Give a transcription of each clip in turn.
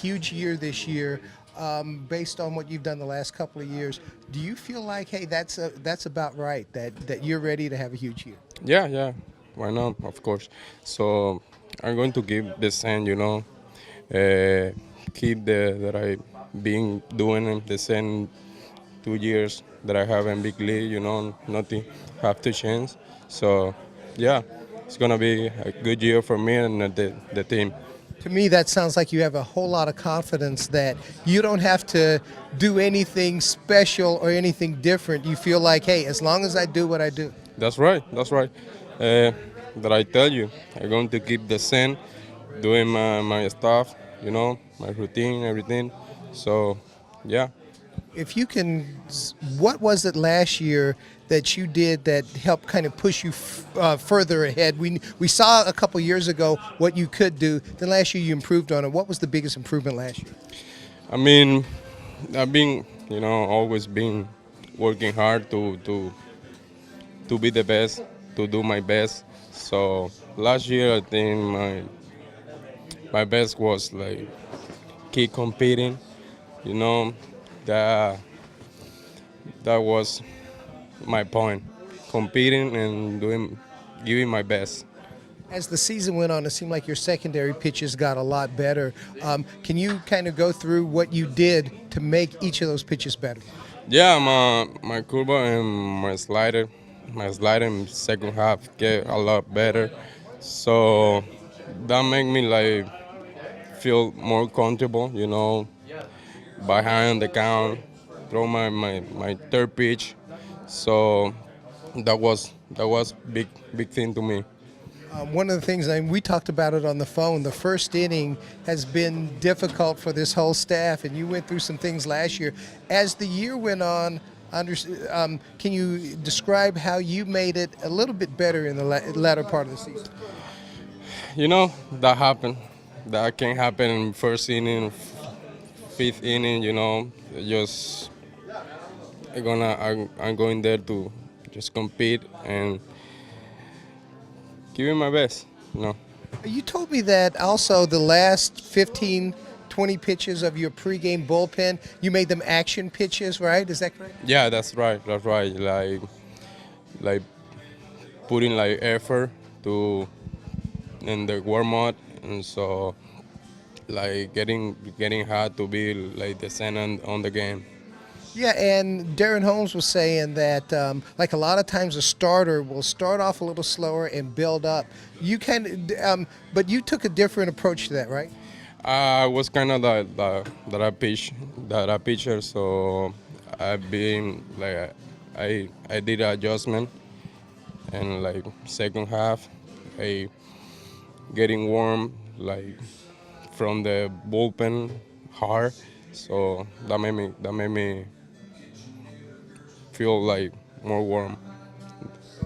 huge year this year. Based on what you've done the last couple of years, do you feel like, hey, that's about right, that you're ready to have a huge year? Yeah, yeah. Why not? Of course. So I'm going to keep the same, keep the that I been doing in the same 2 years that I have in big league. Nothing have to change. So yeah, it's gonna be a good year for me and the team. To me, that sounds like you have a whole lot of confidence that you don't have to do anything special or anything different. You feel like, hey, as long as I do what I do. That's right. That's right. Uh, that I tell you, I'm going to keep the same, doing my stuff, my routine, everything. So, yeah. If you can, what was it last year that you did that helped kind of push you further ahead? We saw a couple years ago what you could do. Then last year you improved on it. What was the biggest improvement last year? I mean, I've been, always been working hard to be the best, to do my best. So last year, I think my best was like keep competing. You know, that that was my point, competing and giving my best. As the season went on, it seemed like your secondary pitches got a lot better. Can you kind of go through what you did to make each of those pitches better? Yeah, my curva and my slider in second half get a lot better. So that make me like feel more comfortable, behind the count, throw my third pitch. So that was big thing to me. One of the things, and we talked about it on the phone, the first inning has been difficult for this whole staff, and you went through some things last year. As the year went on, can you describe how you made it a little bit better in the latter part of the season? That happened. That can happen in first inning, fifth inning. Just I'm going there to just compete and giving my best. You told me that also the last 15, 20 pitches of your pregame bullpen, you made them action pitches, right? Is that correct? Yeah, that's right. That's right. Like putting like effort to in the warm up, and so like getting hard to be like the center on the game. Yeah, and Darren Holmes was saying that, like a lot of times, a starter will start off a little slower and build up. But you took a different approach to that, right? I was kind of that I pitcher, so I've been like I did an adjustment, and like second half, I getting warm like from the bullpen hard, so that made me feel like more warm.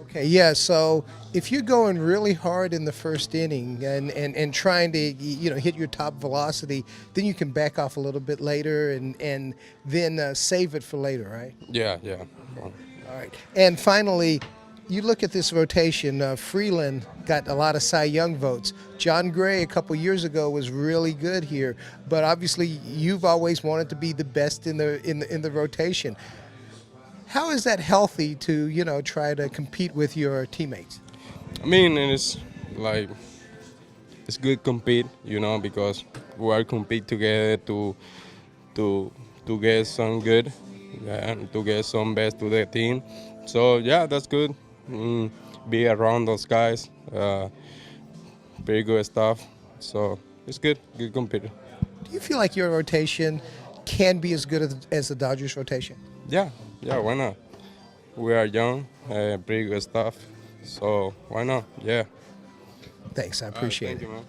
Okay, yeah. So if you're going really hard in the first inning and trying to hit your top velocity, then you can back off a little bit later and then save it for later, right? Yeah, yeah. All right. And finally, you look at this rotation. Freeland got a lot of Cy Young votes. John Gray a couple years ago was really good here, but obviously you've always wanted to be the best in the rotation. How is that healthy to try to compete with your teammates? I mean, and it's like it's good compete, because we are compete together to get some good, yeah, and to get some best to the team. So yeah, that's good. Be around those guys, pretty good stuff. So it's good compete. Do you feel like your rotation can be as good as the Dodgers rotation? Yeah, yeah. Why not? We are young, pretty good stuff. So why not? Yeah. Thanks, I All right, appreciate thank it. you, man.